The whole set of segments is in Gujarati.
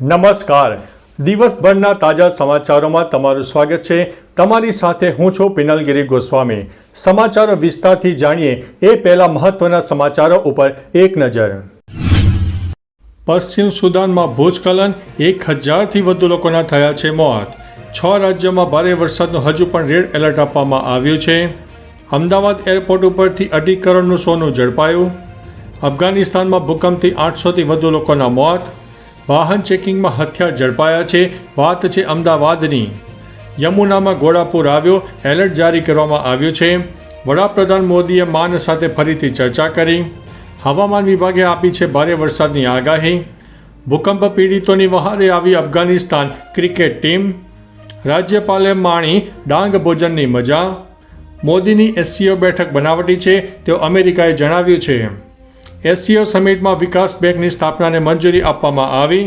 નમસ્કાર. દિવસભરના તાજા સમાચારોમાં તમારું સ્વાગત છે. તમારી સાથે હું છું પિનલગીરી ગોસ્વામી. સમાચારો વિસ્તારથી જાણીએ એ પહેલા મહત્વના સમાચારો ઉપર એક નજર. પશ્ચિમ સુદાનમાં ભૂસ્ખલન, 1000થી વધુ લોકોના થયા છે મોત. 6 રાજ્યોમાં ભારે વરસાદનું હજુ પણ રેડ એલર્ટ આપવામાં આવ્યું છે. અમદાવાદ એરપોર્ટ ઉપરથી 2.5 કરોડનું સોનું ઝડપાયું. અફઘાનિસ્તાનમાં ભૂકંપથી 800થી વધુ લોકોના મોત. વાહન ચેકિંગમાં હથિયાર ઝડપાયા છે. વાત છે અમદાવાદની. યમુનામાં ઘોડાપૂર આવ્યો, એલર્ટ જારી કરવામાં આવ્યું છે. વડાપ્રધાન મોદીએ માન સાથે ફરીથી ચર્ચા કરી. હવામાન વિભાગે આપી છે ભારે વરસાદની આગાહી. ભૂકંપ પીડિતોની વહારે આવી અફઘાનિસ્તાન ક્રિકેટ ટીમ. રાજ્યપાલે માણી ડાંગ ભોજનની મજા. મોદીની એસસીઓ બેઠક બનાવટી છે તેવું અમેરિકાએ જણાવ્યું છે. એસસીઓ સમિટમાં વિકાસ બેંકની સ્થાપનાને મંજૂરી આપવામાં આવી.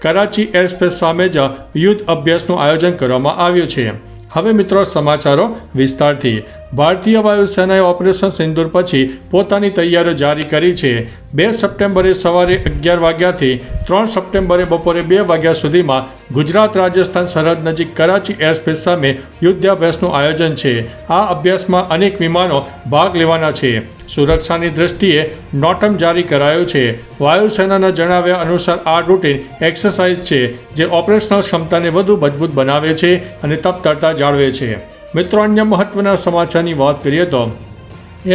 કરાચી એરસ્પેસ સામે જ યુદ્ધ અભ્યાસનું આયોજન કરવામાં આવ્યું છે. હવે મિત્રો સમાચારો વિસ્તારથી. ભારતીય વાયુસેનાએ ઓપરેશન સિંદૂર પછી પોતાની તૈયારીઓ જારી કરી છે. 2 સપ્ટેમ્બરે સવારે 11 વાગ્યાથી 3 સપ્ટેમ્બરે બપોરે 2 વાગ્યા સુધીમાં ગુજરાત રાજસ્થાન સરહદ નજીક કરાચી એરસ્પેસ સામે યુદ્ધાભ્યાસનું આયોજન છે. આ અભ્યાસમાં અનેક વિમાનો ભાગ લેવાના છે. સુરક્ષાની દ્રષ્ટિએ નોટમ જારી કરાયો છે. વાયુસેનાના જણાવ્યા અનુસાર આ રૂટીન એક્સરસાઇઝ છે જે ઓપરેશનલ ક્ષમતાને વધુ મજબૂત બનાવે છે અને તત્પરતા જાળવે છે. મિત્રો, અન્ય મહત્વના સમાચારની વાત કરીએ તો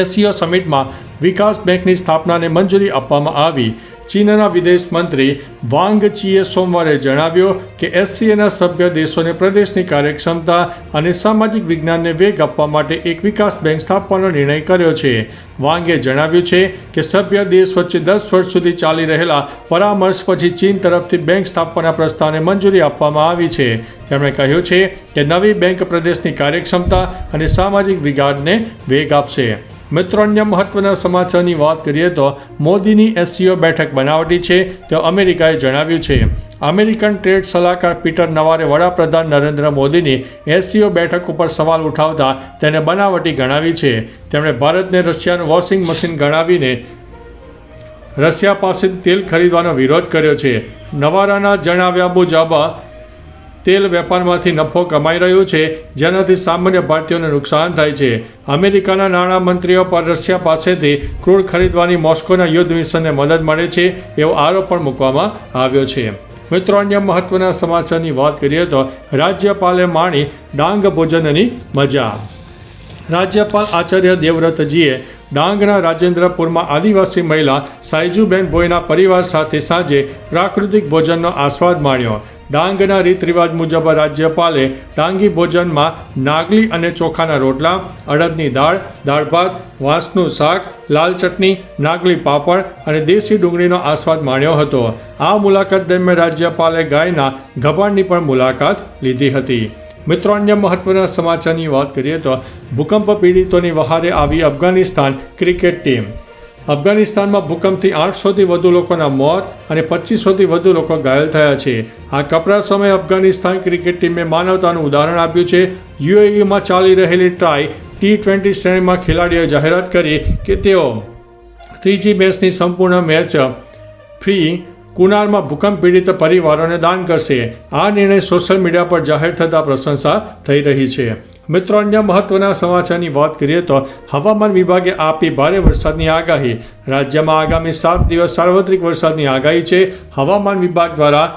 એસસીઓ સમિટમાં વિકાસ બેંકની સ્થાપનાને મંજૂરી આપવામાં આવી. ચીનના વિદેશ મંત્રી વાંગ ચીએ સોમવારે જણાવ્યું કે એસસીઓના સભ્ય દેશોને પ્રદેશની કાર્યક્ષમતા અને સામાજિક વિજ્ઞાનને વેગ આપવા માટે એક વિકાસ બેંક સ્થાપવાનો નિર્ણય કર્યો છે. વાંગે જણાવ્યું છે કે સભ્ય દેશ વચ્ચે 10 વર્ષ સુધી ચાલી રહેલા પરામર્શ પછી ચીન તરફથી બેંક સ્થાપવાના પ્રસ્તાવને મંજૂરી આપવામાં આવી છે. તેમણે કહ્યું છે કે નવી બેંક પ્રદેશની કાર્યક્ષમતા અને સામાજિક વિજ્ઞાનને વેગ આપશે. મિત્રો, અન્ય મહત્વના સમાચારની વાત કરીએ તો મોદીની એસસીઓ બેઠક બનાવટી છે તેવું અમેરિકાએ જણાવ્યું છે. અમેરિકન ટ્રેડ સલાહકાર પીટર નવારે વડાપ્રધાન નરેન્દ્ર મોદીની એસસીઓ બેઠક ઉપર સવાલ ઉઠાવતા તેને બનાવટી ગણાવી છે. તેમણે ભારતને રશિયાનું વોશિંગ મશીન ગણાવીને રશિયા પાસેથી તેલ ખરીદવાનો વિરોધ કર્યો છે. નવારાના જણાવ્યા મુજબ તેલ વેપારમાંથી નફો કમાઈ રહ્યું છે જેનાથી સામાન્ય ભારતીયોને નુકસાન થાય છે. અમેરિકાના નાણામંત્રીઓ પર રશિયા પાસેથી ક્રૂડ ખરીદવાની મોસ્કોના યુદ્ધ મિશનને મદદ મળે છે એવો આરોપ પણ મૂકવામાં આવ્યો છે. મિત્રો, અન્ય મહત્વના સમાચારની વાત કરીએ તો રાજ્યપાલે માણી ડાંગ ભોજનની મજા. રાજ્યપાલ આચાર્ય દેવવ્રતજીએ ડાંગના રાજેન્દ્રપુરમાં આદિવાસી મહિલા સાયજુબેન ભોઈના પરિવાર સાથે સાંજે પ્રાકૃતિક ભોજનનો આસ્વાદ માણ્યો. ડાંગના રીત રિવાજ મુજબ રાજ્યપાલે ડાંગી ભોજનમાં નાગલી અને ચોખાના રોટલા, અડદની દાળ, દાળ ભાત, વાંસનું શાક, લાલ ચટણી, નાગલી પાપડ અને દેશી ડુંગળીનો આસ્વાદ માણ્યો હતો. આ મુલાકાત દરમિયાન રાજ્યપાલે ગાયના ગભાણની પણ મુલાકાત લીધી હતી. મિત્રો, અન્ય મહત્વના સમાચારની વાત કરીએ તો ભૂકંપ પીડિતોની વહારે આવી અફઘાનિસ્તાન ક્રિકેટ ટીમ. અફઘાનિસ્તાનમાં ભૂકંપથી 800થી વધુ લોકોના મોત અને 2500થી વધુ લોકો ઘાયલ થયા છે. આ કપરા સમયે અફઘાનિસ્તાન ક્રિકેટ ટીમે માનવતાનું ઉદાહરણ આપ્યું છે. યુએઈમાં ચાલી રહેલી ટ્રાય T20 શ્રેણીમાં ખેલાડીઓએ જાહેરાત કરી કે તેઓ ત્રીજી મેચની સંપૂર્ણ મેચ ફ્રી કુનારમાં ભૂકંપ પીડિત પરિવારોને દાન કરશે. આ નિર્ણય સોશિયલ મીડિયા પર જાહેર થતાં પ્રશંસા થઈ રહી છે. મિત્રો, અન્ય મહત્વના સમાચારની વાત કરીએ તો હવામાન વિભાગે આપી ભારે વરસાદની આગાહી. રાજ્યમાં આગામી 7 દિવસ સાર્વત્રિક વરસાદની આગાહી છે. હવામાન વિભાગ દ્વારા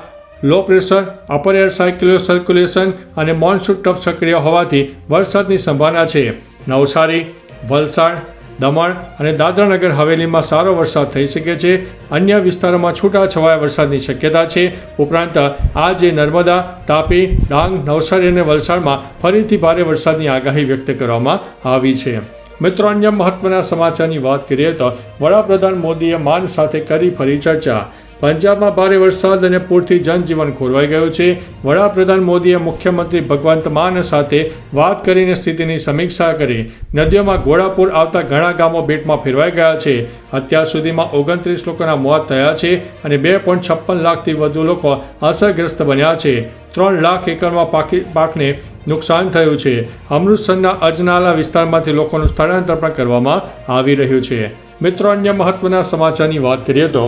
low pressure, upper air circulation અને મોન્સૂન ટ્રફ સક્રિય હોવાથી વરસાદની સંભાવના છે. નવસારી, વલસાડ, દમણ અને દાદરાનગર હવેલીમાં સારો વરસાદ થઈ શકે છે. અન્ય વિસ્તારોમાં છૂટાછવાયા વરસાદની શક્યતા છે. ઉપરાંત આજે નર્મદા, તાપી, ડાંગ, નવસારી અને વલસાડમાં ફરીથી ભારે વરસાદની આગાહી વ્યક્ત કરવામાં આવી છે. મિત્રો, અન્ય મહત્વના સમાચારની વાત કરીએ તો વડાપ્રધાન મોદીએ માન સાથે કરી ફરી ચર્ચા. પંજાબમાં ભારે વરસાદ અને પૂરથી જનજીવન ખોરવાઈ ગયું છે. વડાપ્રધાન મોદીએ મુખ્યમંત્રી ભગવંત માન સાથે વાત કરીને સ્થિતિની સમીક્ષા કરી. નદીઓમાં ઘોડાપૂર આવતા ઘણા ગામો બેટમાં ફેરવાઈ ગયા છે. અત્યાર સુધીમાં 29 લોકોના મોત થયા છે અને 2.56 લાખથી વધુ લોકો અસરગ્રસ્ત બન્યા છે. 3 લાખ એકરમાં પાકને નુકસાન થયું છે. અમૃતસરના અજનાલા વિસ્તારમાંથી લોકોનું સ્થળાંતર પણ કરવામાં આવી રહ્યું છે. મિત્રો, અન્ય મહત્વના સમાચારની વાત કરીએ તો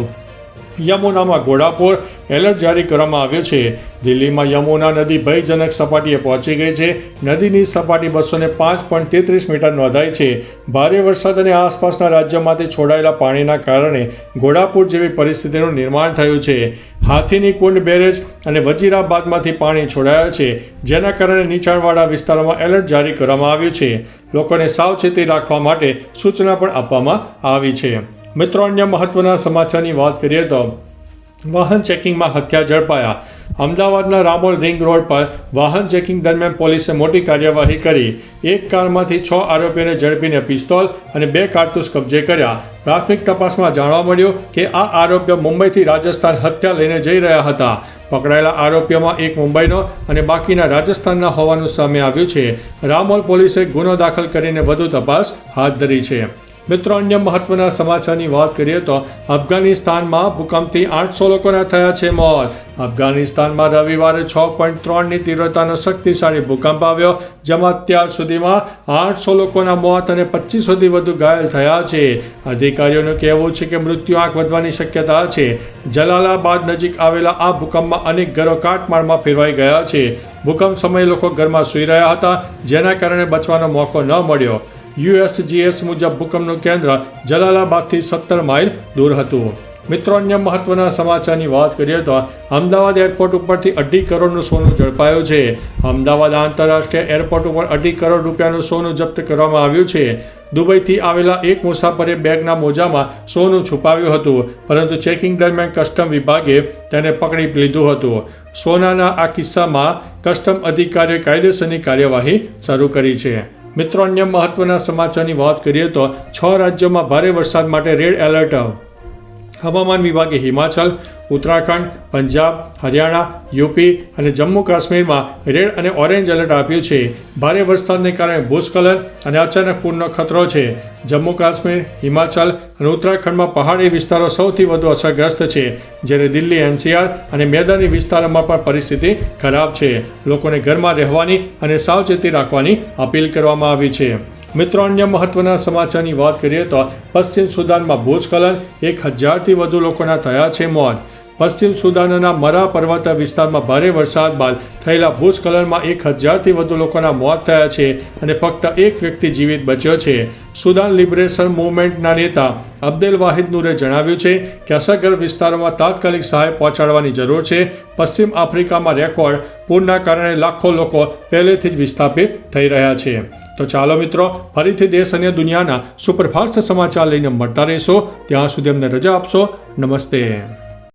યમુનામાં ઘોડાપુર એલર્ટ જારી કરવામાં આવ્યું છે. દિલ્હીમાં યમુના નદી ભયજનક સપાટીએ પહોંચી ગઈ છે. નદીની સપાટી 205.33 મીટર નોંધાઈ છે. ભારે વરસાદ અને આસપાસના રાજ્યોમાંથી છોડાયેલા પાણીના કારણે ઘોડાપુર જેવી પરિસ્થિતિનું નિર્માણ થયું છે. હાથીની કુંડ બેરેજ અને વજીરાબાદમાંથી પાણી છોડાયા છે, જેના કારણે નીચાણવાળા વિસ્તારોમાં એલર્ટ જારી કરવામાં આવ્યું છે. લોકોને સાવચેતી રાખવા માટે સૂચના પણ આપવામાં આવી છે. મિત્રો, અન્ય મહત્વના સમાચારની વાત કરીએ તો વાહન ચેકિંગમાં હથિયાર ઝડપાયા. અમદાવાદના રામોલ રિંગ રોડ પર વાહન ચેકિંગ દરમિયાન પોલીસે મોટી કાર્યવાહી કરી. એક કારમાંથી 6 આરોપીઓને ઝડપીને પિસ્તોલ અને 2 કારતૂસ કબજે કર્યા. પ્રાથમિક તપાસમાં જાણવા મળ્યું કે આ આરોપીઓ મુંબઈથી રાજસ્થાન હથિયાર લઈને જઈ રહ્યા હતા. પકડાયેલા આરોપીઓમાં એક મુંબઈનો અને બાકીના રાજસ્થાનના હોવાનું સામે આવ્યું છે. રામોલ પોલીસે ગુનો દાખલ કરીને વધુ તપાસ હાથ ધરી છે. મિત્રો, અન્ય મહત્વના સમાચારની વાત કરીએ તો અફઘાનિસ્તાનમાં ભૂકંપથી 800 લોકોના થયા છે મોત. અફઘાનિસ્તાનમાં રવિવારે 6.3ની તીવ્રતાનો શક્તિશાળી ભૂકંપ આવ્યો, જેમાં અત્યાર સુધીમાં 800 લોકોના મોત અને 2500થી વધુ ઘાયલ થયા છે. અધિકારીઓનું કહેવું છે કે મૃત્યુઆંક વધવાની શક્યતા છે. જલાલાબાદ નજીક આવેલા આ ભૂકંપમાં અનેક ઘરો કાટમાળમાં ફેરવાઈ ગયા છે. ભૂકંપ સમયે લોકો ઘરમાં સૂઈ રહ્યા હતા, જેના કારણે બચવાનો મોકો ન મળ્યો. USGS મુજબ ભૂકંપનું કેન્દ્ર જલાલાબાદથી 17 માઇલ દૂર હતું. મિત્રો, અન્ય મહત્વના સમાચારની વાત કરીએ તો અમદાવાદ એરપોર્ટ ઉપરથી 2.5 કરોડનું સોનું ઝડપાયું છે. અમદાવાદ આંતરરાષ્ટ્રીય એરપોર્ટ ઉપર 2.5 કરોડ રૂપિયાનું સોનું જપ્ત કરવામાં આવ્યું છે. દુબઈથી આવેલા એક મુસાફરે બેગના મોજામાં સોનું છુપાવ્યું હતું, પરંતુ ચેકિંગ દરમિયાન કસ્ટમ વિભાગે તેને પકડી લીધું હતું. સોનાના આ કિસ્સામાં કસ્ટમ અધિકારીઓએ કાયદેસરની કાર્યવાહી શરૂ કરી છે. મિત્રો, અન્ય મહત્વના સમાચારની વાત કરીએ તો 6 રાજ્યોમાં ભારે વરસાદ માટે રેડ એલર્ટ. હવામાન વિભાગે હિમાચલ, ઉત્તરાખંડ, પંજાબ, હરિયાણા, યુપી અને જમ્મુ કાશ્મીરમાં રેડ અને ઓરેન્જ એલર્ટ આપ્યું છે. ભારે વરસાદને કારણે ભૂસ્ખલન અને અચાનક પૂરનો ખતરો છે. જમ્મુ કાશ્મીર, હિમાચલ અને ઉત્તરાખંડમાં પહાડી વિસ્તારો સૌથી વધુ અસરગ્રસ્ત છે, જ્યારે દિલ્હી, NCR અને મેદાની વિસ્તારોમાં પણ પરિસ્થિતિ ખરાબ છે. લોકોને ઘરમાં રહેવાની અને સાવચેતી રાખવાની અપીલ કરવામાં આવી છે. મિત્રો, અન્ય મહત્વના સમાચારની વાત કરીએ તો પશ્ચિમ સુદાનમાં ભૂસ્ખલન, 1000થી વધુ લોકોના થયા છે મોત. પશ્ચિમ સુદાનના મરા પર્વત વિસ્તારમાં ભારે વરસાદ બાદ થયેલા ભૂસ્ખલનમાં 1000થી વધુ લોકોના મોત થયા છે અને ફક્ત એક વ્યક્તિ જીવિત બચ્યો છે. સુદાન લિબરેશન મૂવમેન્ટના નેતા અબ્દેલ વાહિદ નૂરે જણાવ્યું છે કે અસરગ્રસ્ત વિસ્તારોમાં તાત્કાલિક સહાય પહોંચાડવાની જરૂર છે. પશ્ચિમ આફ્રિકામાં રેકોર્ડ પૂરના કારણે લાખો લોકો પહેલેથી જ વિસ્થાપિત થઈ રહ્યા છે. તો ચાલો મિત્રો, ફરીથી દેશ અને દુનિયાના સુપરફાસ્ટ સમાચાર લઈને મળતા રહીશો. ત્યાં સુધી અમને રજા આપશો. નમસ્તે.